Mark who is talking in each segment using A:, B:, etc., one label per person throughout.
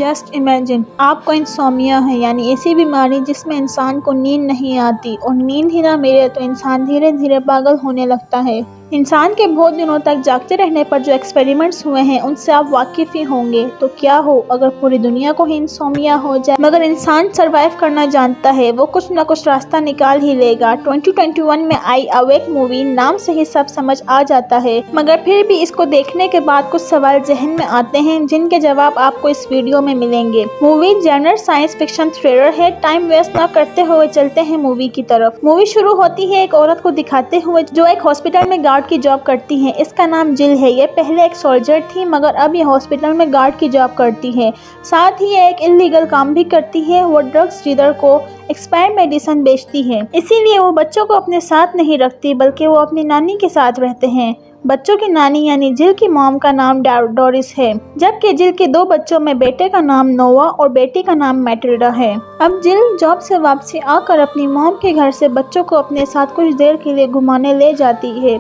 A: Just imagine, आपको insomnia है यानी ऐसी बीमारी जिसमें इंसान को नींद नहीं आती और नींद ही ना मिले तो इंसान धीरे धीरे पागल होने लगता है। इंसान के बहुत दिनों तक जागते रहने पर जो एक्सपेरिमेंट्स हुए हैं उनसे आप वाकिफ ही होंगे। तो क्या हो अगर पूरी दुनिया को ही इंसोम्निया हो जाए, मगर इंसान सरवाइव करना जानता है, वो कुछ न कुछ रास्ता निकाल ही लेगा। 2021 में आई अवेक मूवी नाम से ही सब समझ आ जाता है, मगर फिर भी इसको देखने के बाद कुछ सवाल जहन में आते हैं जिनके जवाब आपको इस वीडियो में मिलेंगे। Movie general science fiction thriller है। टाइम वेस्ट न करते हुए चलते हैं मूवी की तरफ। मूवी शुरू होती है एक औरत को दिखाते हुए जो एक हॉस्पिटल में गार्ड की जॉब करती है। इसका नाम जिल है। ये पहले एक सोल्जर थी मगर अब ये हॉस्पिटल में गार्ड की जॉब करती है। साथ ही ये एक इलीगल काम भी करती है। वो ड्रग्स डीलर को एक्सपायर्ड मेडिसिन बेचती है, इसीलिए वो बच्चों को अपने साथ नहीं रखती बल्कि वो अपनी नानी के साथ रहते हैं। बच्चों की नानी यानी जिल की मॉम का नाम डोरिस है, जबकि जिल के 2 बच्चों में बेटे का नाम नोवा और बेटी का नाम मैटिल्डा है। अब जिल जॉब से वापसी आकर अपनी मॉम के घर से बच्चों को अपने साथ कुछ देर के लिए घुमाने ले जाती है।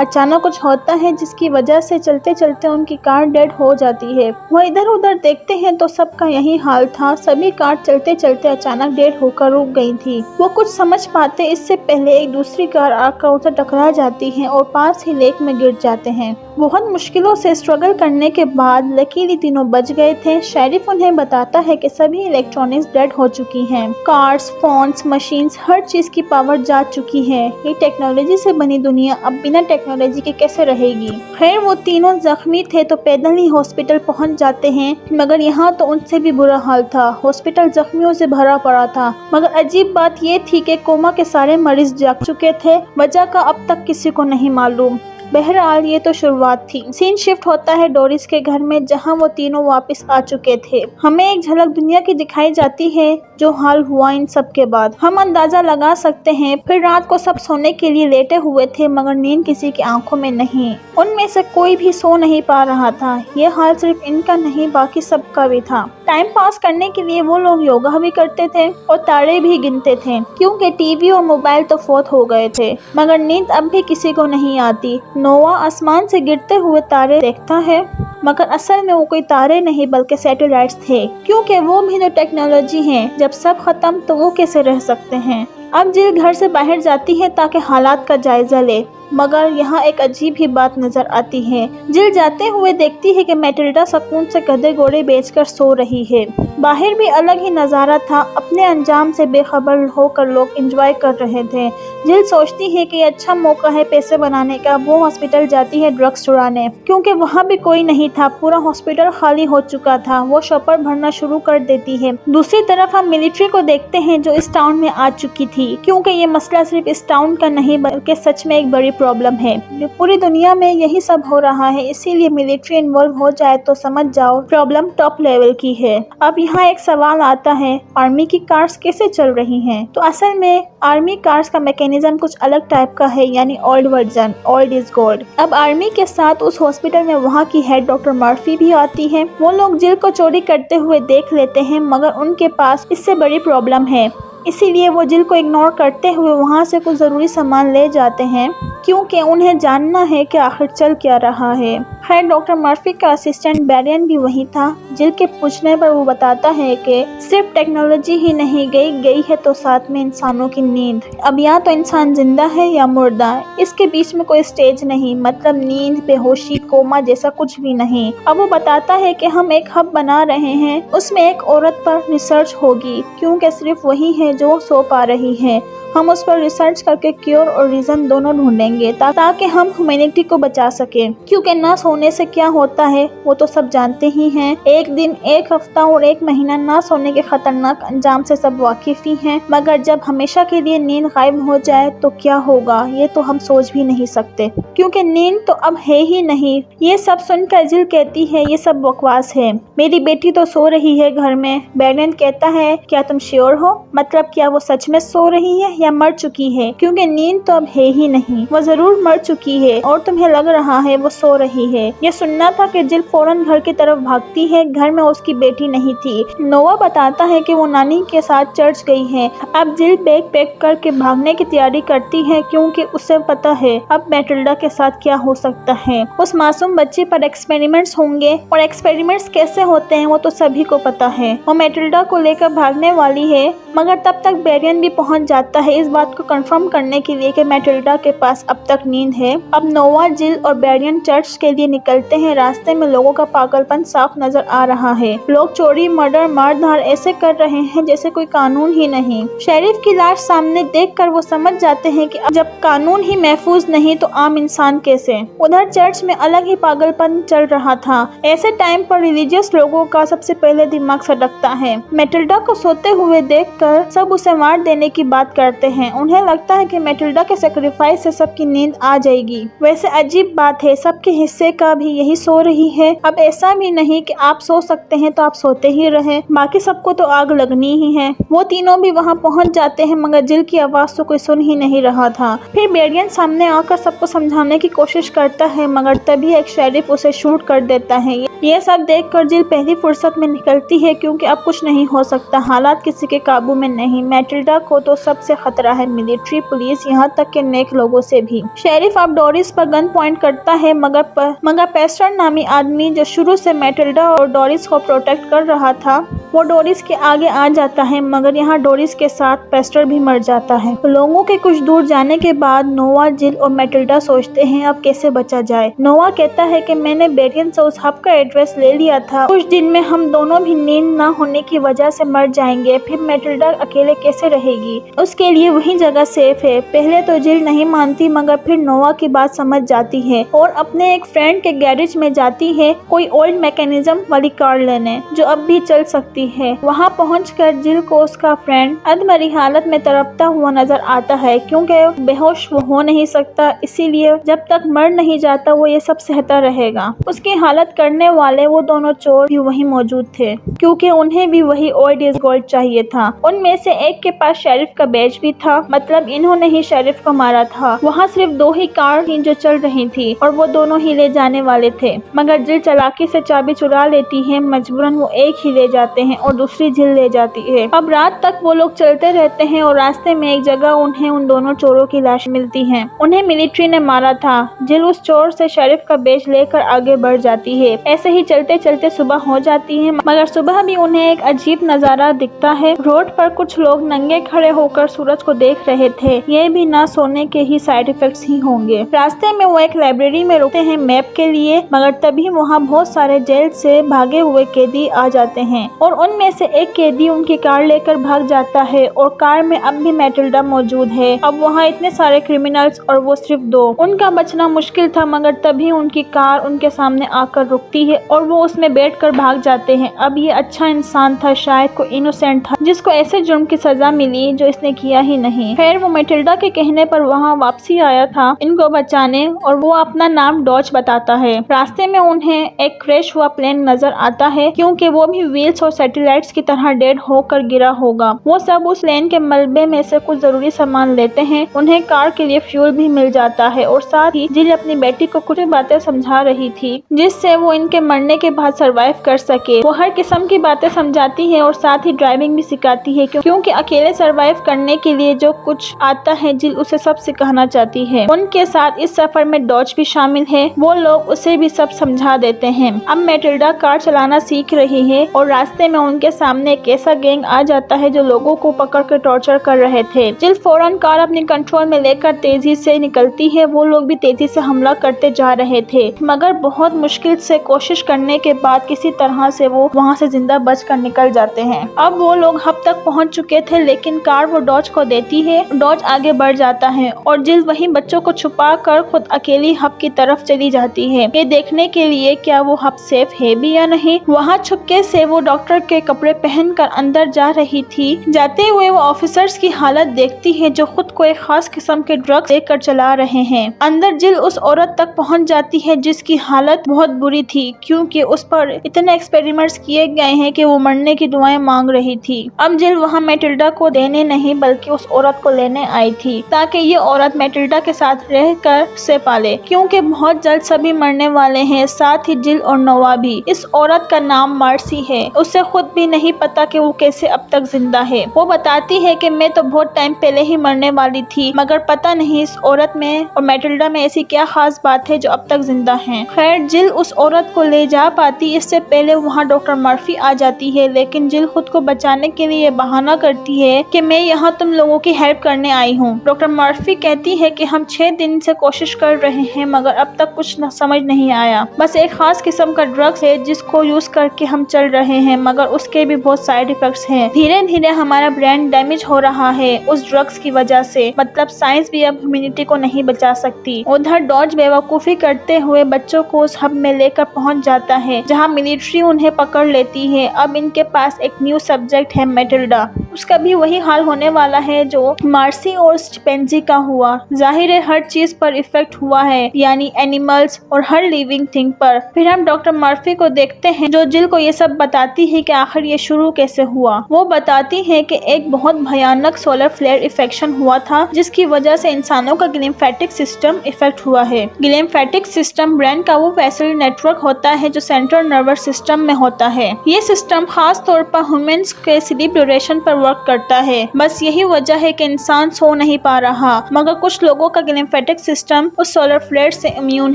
A: अचानक कुछ होता है जिसकी वजह से चलते चलते उनकी कार डेड हो जाती है। वो इधर उधर देखते हैं तो सबका यही हाल था। सभी कार चलते चलते अचानक डेड होकर रुक गई थी। वो कुछ समझ पाते इससे पहले एक दूसरी कार आकर उसे टकरा जाती है और पास ही लेक में गिर जाते हैं। बहुत मुश्किलों से स्ट्रगल करने के बाद लकीली तीनों बच गए थे। शेरिफ उन्हें बताता है कि सभी इलेक्ट्रॉनिक्स डेड हो चुकी हैं। कार्स, फोन्स, मशीन्स, हर चीज की पावर जा चुकी है। ये टेक्नोलॉजी से बनी दुनिया अब बिना टेक्नोलॉजी के कैसे रहेगी। खैर वो तीनों जख्मी थे तो पैदल ही हॉस्पिटल पहुंच जाते हैं, मगर यहाँ तो उनसे भी बुरा हाल था। हॉस्पिटल जख्मियों से भरा पड़ा था, मगर अजीब बात ये थी कि कोमा के सारे मरीज जाग चुके थे। वजह का अब तक किसी को नहीं मालूम। बहरहाल ये तो शुरुआत थी। सीन शिफ्ट होता है डोरिस के घर में जहां वो तीनों वापस आ चुके थे। हमें एक झलक दुनिया की दिखाई जाती है जो हाल हुआ इन सब के बाद। हम अंदाजा लगा सकते हैं फिर रात को सब सोने के लिए लेटे हुए थे मगर नींद किसी की आंखों में नहीं। उनमें से कोई भी सो नहीं पा रहा था। ये हाल सिर्फ इनका नहीं बाकी सबका भी था। टाइम पास करने के लिए वो लोग योगा भी करते थे और तारे भी गिनते थे क्योंकि टीवी और मोबाइल तो फोत हो गए थे, मगर नींद अब भी किसी को नहीं आती। नोवा आसमान से गिरते हुए तारे देखता है, मगर असल में वो कोई तारे नहीं बल्कि सैटेलाइट्स थे, क्योंकि वो भी तो टेक्नोलॉजी है। जब सब खत्म तो वो कैसे रह सकते हैं। अब जिल घर से बाहर जाती है ताकि हालात का जायजा ले, मगर यहाँ एक अजीब ही बात नजर आती है। जिल जाते हुए देखती है कि मैटिल्डा सुकून से गधे घोड़े बेचकर सो रही है। बाहर भी अलग ही नज़ारा था। अपने अंजाम से बेखबर होकर लोग एंजॉय कर रहे थे। जिल सोचती है कि अच्छा मौका है पैसे बनाने का। वो हॉस्पिटल जाती है ड्रग्स चुराने, क्योंकि वहाँ भी कोई नहीं था। पूरा हॉस्पिटल खाली हो चुका था। वो शॉपर भरना शुरू कर देती है। दूसरी तरफ हम मिलिट्री को देखते हैं जो इस टाउन में आ चुकी थी, क्योंकि ये मसला सिर्फ इस टाउन का नहीं बल्कि सच में एक बड़ी प्रॉब्लम है। पूरी दुनिया में यही सब हो रहा है, इसीलिए मिलिट्री इन्वॉल्व हो जाए तो समझ जाओ प्रॉब्लम टॉप लेवल की है। अब यहाँ एक सवाल आता है, आर्मी की कार्स कैसे चल रही हैं? तो असल में आर्मी कार्स का मैकेनिज्म कुछ अलग टाइप का है, यानी old version, old is gold. अब आर्मी के साथ उस हॉस्पिटल में वहाँ की हेड डॉक्टर मर्फी भी आती है। वो लोग जिल को चोरी करते हुए देख लेते हैं, मगर उनके पास इससे बड़ी प्रॉब्लम है, इसीलिए वो जिल को इग्नोर करते हुए वहाँ से कुछ ज़रूरी सामान ले जाते हैं, क्योंकि उन्हें जानना है कि आखिर चल क्या रहा है। खैर डॉक्टर मर्फी का असिस्टेंट बैरियन भी वही था। जिल के पूछने पर वो बताता है कि सिर्फ टेक्नोलॉजी ही नहीं गई है तो साथ में इंसानों की नींद। अब या तो इंसान जिंदा है या मुर्दा, इसके बीच में कोई स्टेज नहीं, मतलब नींद, बेहोशी, कोमा जैसा कुछ भी नहीं। अब वो बताता है कि हम एक हब बना रहे हैं, उसमें एक औरत पर रिसर्च होगी, क्योंकि सिर्फ वही है जो सो पा रही है। हम उस पर रिसर्च करके क्योर और रीजन दोनों ढूंढेंगे ताकि हम ह्यूमैनिटी को बचा सकें, क्योंकि ना सोने से क्या होता है वो तो सब जानते ही हैं। एक दिन, एक हफ्ता और एक महीना ना सोने के खतरनाक अंजाम से सब वाकिफ ही हैं, मगर जब हमेशा के लिए नींद गायब हो जाए तो क्या होगा ये तो हम सोच भी नहीं सकते, क्योंकि नींद तो अब है ही नहीं। ये सब सुनकर जिल कहती है ये सब बकवास है, मेरी बेटी तो सो रही है घर में। बैरन कहता है क्या तुम श्योर हो, मतलब क्या वो सच में सो रही है या मर चुकी है, क्योंकि नींद तो अब है ही नहीं। वो जरूर मर चुकी है और तुम्हें लग रहा है वो सो रही है। है। ये सुनना था कि जिल फौरन घर की तरफ भागती है। घर में उसकी बेटी नहीं थी। नोवा बताता है कि वो नानी के साथ चर्च गई है। अब जिल बैग पैक करके भागने की तैयारी करती है क्योंकि उसे पता है अब मैटिल्डा के साथ क्या हो सकता है। उस मासूम बच्चे पर एक्सपेरिमेंट्स होंगे और एक्सपेरिमेंट्स कैसे होते हैं वो तो सभी को पता है। वो मैटिल्डा को लेकर भागने वाली है मगर तब तक बेरियन भी पहुंच जाता है इस बात को कंफर्म करने के लिए कि मैटिल्डा के पास अब तक नींद है। अब नोवा, जिल और बेरियन चर्च के लिए निकलते हैं। रास्ते में लोगों का पागलपन साफ नजर आ रहा है। लोग चोरी, मर्डर, मारधार ऐसे कर रहे हैं जैसे कोई कानून ही नहीं। शेरिफ की लाश सामने देखकर वो समझ जाते हैं कि जब कानून ही महफूज नहीं तो आम इंसान कैसे। उधर चर्च में अलग ही पागलपन चल रहा था। ऐसे टाइम पर रिलीजियस लोगों का सबसे पहले दिमाग सटकता है। मैटिल्डा को सोते हुए देखकर सब उसे मार देने की बात करते हैं। उन्हें लगता है कि मैटिल्डा के सेक्रीफाइस से सबकी नींद आ जाएगी। वैसे अजीब बात है, सबके हिस्से का भी यही सो रही है। अब ऐसा भी नहीं कि आप सो सकते हैं तो आप सोते ही रहे, बाकी सबको तो आग लगनी ही है। वो तीनों भी वहाँ पहुँच जाते हैं मगर जिल की आवाज तो कोई सुन ही नहीं रहा था। फिर बेरियन सामने आकर सबको समझाने की कोशिश करता है मगर तभी एक शेरिफ उसे शूट कर देता है। ये सब देखकर जिल पहली फुर्सत में निकलती है क्योंकि अब कुछ नहीं हो सकता, हालात किसी के काबू में नहीं। मैटिल्डा को तो सबसे खतरा है, मिलिट्री, पुलिस, यहाँ तक के नेक लोगों से भी। शेरिफ अब डोरिस पर गन पॉइंट करता है मगर पेस्टर नामी आदमी जो शुरू से मैटिल्डा और डोरिस को प्रोटेक्ट कर रहा था वो डोरिस के आगे आ जाता है मगर यहाँ डोरिस के साथ पेस्टर भी मर जाता है। लोगों के कुछ दूर जाने के बाद नोवा, जिल और मैटिल्डा सोचते हैं अब कैसे बचा जाए। नोवा कहता है कि मैंने बेरियन से उस हब का एड्रेस ले लिया था, कुछ दिन में हम दोनों भी नींद न होने की वजह से मर जाएंगे, फिर मैटिल्डा अकेले कैसे रहेगी, उसके लिए वही जगह सेफ है। पहले तो जिल नहीं मानती मगर फिर नोवा की बात समझ जाती है और अपने एक फ्रेंड के गैरेज में जाती है कोई ओल्ड मैकेनिज्म वाली कार लेने जो अब भी चल सकती है। वहाँ पहुंचकर जिल को उसका फ्रेंड अधमरी हालत में तड़पता हुआ नजर आता है क्योंकि बेहोश वो हो नहीं सकता, इसीलिए जब तक मर नहीं जाता वो ये सब सहता रहेगा। उसकी हालत करने वाले वो दोनों चोर भी वहीं मौजूद थे क्योंकि उन्हें भी वही ओल्ड इज गोल्ड चाहिए था। उनमें से एक के पास शेरिफ का बैज भी था, मतलब इन्होंने ही शेरिफ को मारा था। वहाँ सिर्फ 2 ही कार थी जो चल रही थी और वो दोनों ही ले जाने वाले थे मगर जिल चालाकी से चाबी चुरा लेती है। मजबूरन वो एक ही ले जाते हैं और दूसरी जिल ले जाती है। अब रात तक वो लोग चलते रहते हैं और रास्ते में एक जगह उन्हें उन दोनों चोरों की लाश मिलती है। उन्हें मिलिट्री ने मारा था। जिल उस चोर से शेरिफ का बैज लेकर आगे बढ़ जाती है। ऐसे ही चलते चलते सुबह हो जाती है मगर सुबह भी उन्हें एक अजीब नजारा दिखता है। रोड पर कुछ लोग नंगे खड़े होकर सूरज को देख रहे थे। ये भी ना सोने के ही साइड इफेक्ट्स ही होंगे। रास्ते में वो एक लाइब्रेरी में रुकते हैं मैप के लिए मगर तभी वहाँ बहुत सारे जेल से भागे हुए कैदी आ जाते हैं और उनमें से एक कैदी उनकी कार लेकर भाग जाता है और कार में अब भी मैटिल्डा मौजूद है। अब वहाँ इतने सारे क्रिमिनल्स और वो सिर्फ 2। उनका बचना मुश्किल था मगर तभी उनकी कार उनके सामने आकर रुकती है और वो उसमें बैठकर भाग जाते हैं। अब ये अच्छा इंसान था, शायद कोई इनोसेंट था जिसको ऐसे जुर्म की सजा मिली जो इसने किया ही नहीं। खैर वो मैटिल्डा के कहने पर वहाँ वापसी आया था इनको बचाने और वो अपना नाम डॉज बताता है। रास्ते में उन्हें एक क्रैश हुआ प्लेन नजर आता है क्योंकि वो भी व्हील्स और सैटेलाइट्स की तरह डेड होकर गिरा होगा। वो सब उस प्लेन के मलबे में से कुछ जरूरी सामान लेते हैं। उन्हें कार के लिए फ्यूल भी मिल जाता है और साथ ही जिल अपनी बेटी को कुछ बातें समझा रही थी जिससे वो इनके मरने के बाद सरवाइव कर सके। वो हर किस्म की बातें समझाती है और साथ ही ड्राइविंग भी सिखाती है क्योंकि अकेले सरवाइव करने के लिए जो कुछ आता है जिल उसे सब सिखाना चाहती है। उनके साथ इस सफर में डॉज भी शामिल है, वो लोग उसे भी सब समझा देते हैं। अब मैटिल्डा कार चलाना सीख रही है और रास्ते में उनके सामने एक ऐसा गैंग आ जाता है जो लोगों को पकड़ कर टॉर्चर कर रहे थे। जिल फौरन कार अपनी कंट्रोल में लेकर तेजी से निकलती है। वो लोग भी तेजी से हमला करते जा रहे थे मगर बहुत मुश्किल से कोशिश करने के बाद किसी तरह से वो वहाँ से जिंदा बचकर निकल जाते हैं। अब वो लोग हब तक पहुँच चुके थे लेकिन कार वो डॉज को देती है। डॉज आगे बढ़ जाता है और जिल वहीं बच्चों को छुपा कर खुद अकेली हब की तरफ चली जाती है ये देखने के लिए क्या वो हब सेफ है भी या नहीं। वहाँ छुपके से वो डॉक्टर के कपड़े पहनकर अंदर जा रही थी। जाते हुए वो ऑफिसर्स की हालत देखती है जो खुद को एक खास किस्म के ड्रग्स देकर चला रहे हैं। अंदर जिल उस औरत तक पहुँच जाती है जिसकी हालत बहुत बुरी थी क्योंकि उस पर इतने एक्सपेरिमेंट्स किए गए हैं कि वो मरने की दुआएं मांग रही थी। अब जिल वहाँ मैटिल्डा को देने नहीं बल्कि उस औरत को लेने आई थी ताकि ये औरत मैटिल्डा के साथ रहकर उसे पाले क्योंकि बहुत जल्द सभी मरने वाले हैं, साथ ही जिल और नोवा भी। इस औरत का नाम मार्सी है। उसे खुद भी नहीं पता कि वो कैसे अब तक जिंदा है। वो बताती है कि मैं तो बहुत टाइम पहले ही मरने वाली थी, मगर पता नहीं इस औरत में और मैटिल्डा में ऐसी क्या खास बात है जो अब तक जिंदा है। खैर, जिल उस औरत को ले जा पाती इससे पहले वहाँ डॉक्टर मर्फी आ जाती है, लेकिन जिल खुद को बचाने के लिए बहाना करती है कि मैं यहाँ तुम लोगों की हेल्प करने आई हूँ। डॉक्टर मर्फी कहती है कि हम 6 दिन से कोशिश कर रहे हैं, मगर अब तक कुछ समझ नहीं आया। बस एक खास किस्म का ड्रग्स है जिसको यूज करके हम चल रहे हैं, मगर उसके भी बहुत साइड इफेक्ट्स हैं। धीरे धीरे हमारा ब्रेन डैमेज हो रहा है उस ड्रग्स की वजह से। मतलब साइंस भी अब ह्यूमैनिटी को नहीं बचा सकती। उधर डॉज बेवकूफी करते हुए बच्चों को उस हब में लेकर पहुंच जाता है जहां मिलिट्री उन्हें पकड़ लेती है। अब इनके पास एक न्यू सब्जेक्ट है, मैटिल्डा। उसका भी वही हाल होने वाला है जो मार्सी और चिंपैंजी का हुआ। जाहिर है हर चीज पर इफेक्ट हुआ है, यानी एनिमल्स और हर लिविंग थिंग पर। फिर हम डॉक्टर मर्फी को देखते हैं जो जिल को ये सब बताती है कि आखिर ये शुरू कैसे हुआ। वो बताती है कि एक बहुत भयानक सोलर फ्लेयर इन्फेक्शन हुआ था जिसकी वजह से इंसानों का ग्लिम्फेटिक सिस्टम इफेक्ट हुआ है। ग्लिम्फेटिक सिस्टम ब्रेन का वो वेसल नेटवर्क होता है जो सेंट्रल नर्वस सिस्टम में होता है। ये सिस्टम खास तौर पर ह्यूमंस के स्लीप ड्यूरेशन पर वर्क करता है। बस यही वजह है कि इंसान सो नहीं पा रहा, मगर कुछ लोगों का ग्लिम्फेटिक सिस्टम उस सोलर फ्लेयर से इम्यून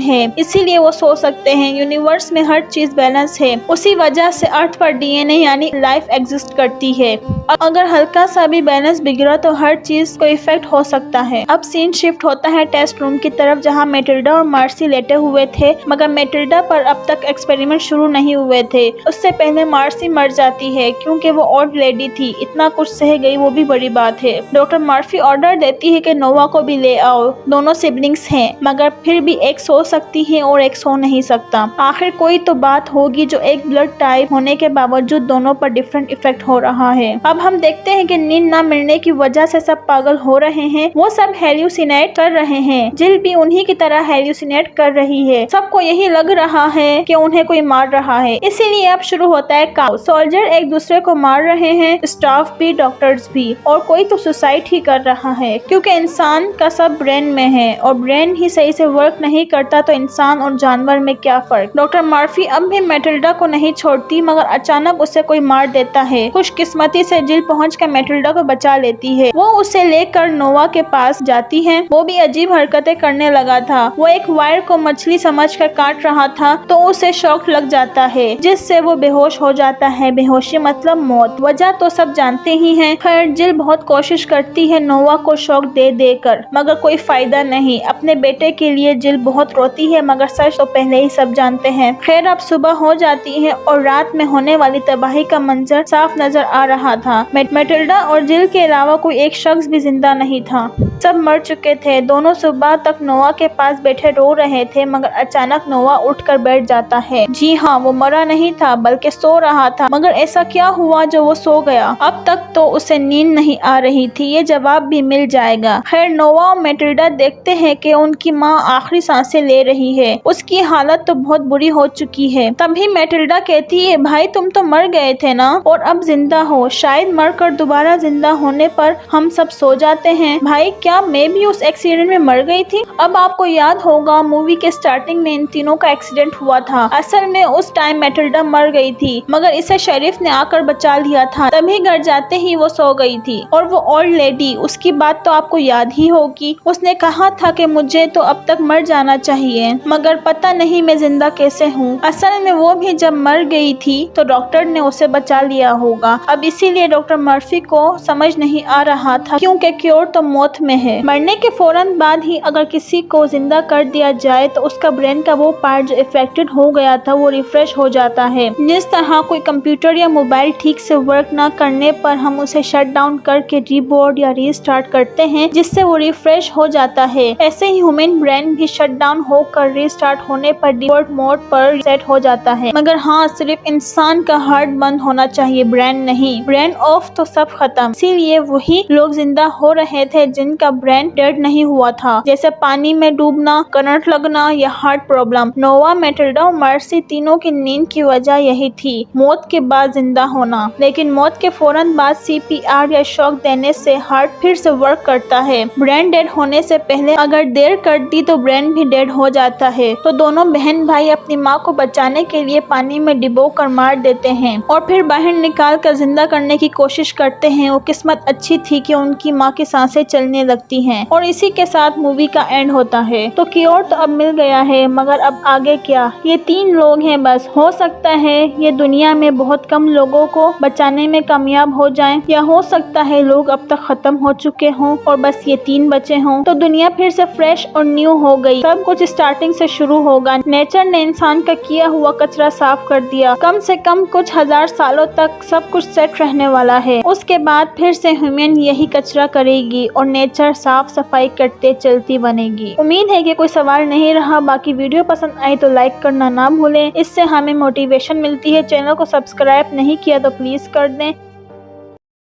A: है, इसीलिए वो सो सकते हैं। यूनिवर्स में हर चीज बैलेंस है, उसी वजह से अर्थ पर डीएनए यानी लाइफ एग्जिस्ट करती है। अगर हल्का सा भी बैलेंस बिगड़ा तो हर चीज को इफेक्ट हो सकता है। अब सीन शिफ्ट होता है टेस्ट रूम की तरफ जहाँ मैटिल्डा और मार्सी लेटे हुए थे, मगर मैटिल्डा पर अब तक एक्सपेरिमेंट शुरू नहीं हुए थे। उससे पहले मार्सी मर जाती है क्योंकि वो ओल्ड लेडी थी। इतना कुछ सह गई वो भी बड़ी बात है। डॉक्टर मर्फी ऑर्डर देती है कि नोवा को भी ले आओ। दोनों सिबलिंग्स हैं, मगर फिर भी एक सो सकती है और एक सो नहीं सकता। आखिर कोई तो बात होगी जो एक ब्लड टाइप होने के बावजूद दोनों पर डिफरेंट इफेक्ट हो रहा है। अब हम देखते हैं कि नींद न मिलने की वजह से सब पागल हो रहे हैं। वो सब हेल्यूसिनेट कर रहे हैं। जिल भी उन्हीं की तरह हेल्यूसिनेट कर रही है। सबको यही लग रहा है कि उन्हें कोई मार रहा है, इसीलिए अब शुरू होता है काओस। सोल्जर एक दूसरे को मार रहे हैं, स्टाफ भी, डॉक्टर्स भी, और कोई तो सुसाइड ही कर रहा है क्योंकि इंसान का सब ब्रेन में है और ब्रेन ही सही से वर्क नहीं करता तो इंसान और जानवर में क्या फर्क। डॉक्टर मर्फी अब भी मैटिल्डा को नहीं छोड़ती, मगर अचानक उसे कोई मार देता है। खुशकिस्मती से जिल पहुंचकर मैटिल्डा को बचा लेती है। वो उसे लेकर नोवा के पास जाती है। वो भी अजीब हरकतें करने लगा था। वो एक वायर को मछली समझकर काट रहा था तो उसे शॉक लग जाता है जिससे वो बेहोश हो जाता है। बेहोशी मतलब मौत। वजह तो सब जानते ही हैं। खैर, जिल बहुत कोशिश करती है नोवा को शॉक दे देकर, मगर कोई फायदा नहीं। अपने बेटे के लिए जिल बहुत रोती है, मगर सच तो पहले ही सब जानते हैं। खैर, अब सुबह हो जाती है और रात में होने वाली तबाही का मंजर साफ नजर आ रहा था। मैटिल्डा और जिल के अलावा कोई एक शख्स भी जिंदा नहीं था। सब मर चुके थे। दोनों सुबह तक नोवा के पास बैठे रो रहे थे, मगर अचानक नोवा उठकर बैठ जाता है। जी हाँ, वो मरा नहीं था बल्कि सो रहा था। मगर ऐसा क्या हुआ जो वो सो गया? अब तक तो उसे नींद नहीं आ रही थी, ये जवाब भी मिल जाएगा। खैर, नोवा और मैटिल्डा देखते हैं कि उनकी माँ आखिरी सांसें ले रही है। उसकी हालत तो बहुत बुरी हो चुकी है। तभी मैटिल्डा कहती है, भाई तुम तो मर गए थे ना और अब जिंदा हो। शायद मरकर दोबारा जिंदा होने पर हम सब सो जाते हैं। भाई, क्या मैं भी उस एक्सीडेंट में मर गई थी? अब आपको याद होगा मूवी के स्टार्टिंग में इन तीनों का एक्सीडेंट हुआ था। असल में उस टाइम मैटिल्डा मर गई थी, मगर इसे शरीफ ने आकर बचा लिया था। तभी घर जाते ही वो सो गई थी। और वो ओल्ड लेडी, उसकी बात तो आपको याद ही होगी। उसने कहा था कि मुझे तो अब तक मर जाना चाहिए, मगर पता नहीं मैं जिंदा कैसे हूँ। असल में वो भी जब मर गई थी तो डॉक्टर ने उसे बचा लिया होगा। अब इसीलिए डॉक्टर मर्फी को समझ नहीं आ रहा था क्योंकि क्योर तो मौत में है। मरने के फौरन बाद ही अगर किसी को जिंदा कर दिया जाए तो उसका ब्रेन का वो पार्ट जो इफेक्टेड हो गया था वो रिफ्रेश हो जाता है। जिस तरह कोई कंप्यूटर या मोबाइल ठीक से वर्क ना करने पर हम उसे शट डाउन करके रीबूट या रीस्टार्ट करते हैं जिससे वो रिफ्रेश हो जाता है, ऐसे ही ह्यूमन ब्रेन भी शट डाउन होकर रीस्टार्ट होने पर डिफॉल्ट मोड पर सेट हो जाता है। मगर हाँ, सिर्फ इंसान का हार्ट बंद होना चाहिए, ब्रेन नहीं। ब्रेन ऑफ तो सब खत्म। इसीलिए वही लोग जिंदा हो रहे थे जिनका ब्रेन डेड नहीं हुआ था, जैसे पानी में डूबना, करंट लगना या हार्ट प्रॉब्लम। नोवा, मैटिल्डा और मार्सी तीनों की नींद की वजह यही थी, मौत के बाद जिंदा होना। लेकिन मौत के फौरन बाद CPR या शॉक देने से हार्ट फिर से वर्क करता है। ब्रेन डेड होने से पहले अगर देर कर दी तो ब्रेन भी डेड हो जाता है तो दोनों बहन भाई अपनी माँ को बचाने के लिए पानी में डिबो कर मार देते हैं और फिर बाहर निकाल कर जिंदा करने की कोशिश करते हैं। वो किस्मत अच्छी थी कि उनकी माँ की सांसें चलने लगती हैं और इसी के साथ मूवी का एंड होता है। तो क्योर तो अब मिल गया है, मगर अब आगे क्या? ये 3 लोग हैं बस। हो सकता है ये दुनिया में बहुत कम लोगों को बचाने में कामयाब हो जाएं, या हो सकता है लोग अब तक खत्म हो चुके हों और बस ये 3 बचे हों। तो दुनिया फिर से फ्रेश और न्यू हो गई। सब कुछ स्टार्टिंग से शुरू होगा। नेचर ने इंसान का किया हुआ कचरा साफ कर दिया। कम से कम कुछ 1000 सालों तक सब कुछ सेट रहने वाला है। उसके बाद फिर से ह्यूमन यही कचरा करेगी और नेचर साफ सफाई करते चलती बनेगी। उम्मीद है कि कोई सवाल नहीं रहा। बाकी वीडियो पसंद आई तो लाइक करना ना भूलें, इससे हमें मोटिवेशन मिलती है। चैनल को सब्सक्राइब नहीं किया तो प्लीज कर दें।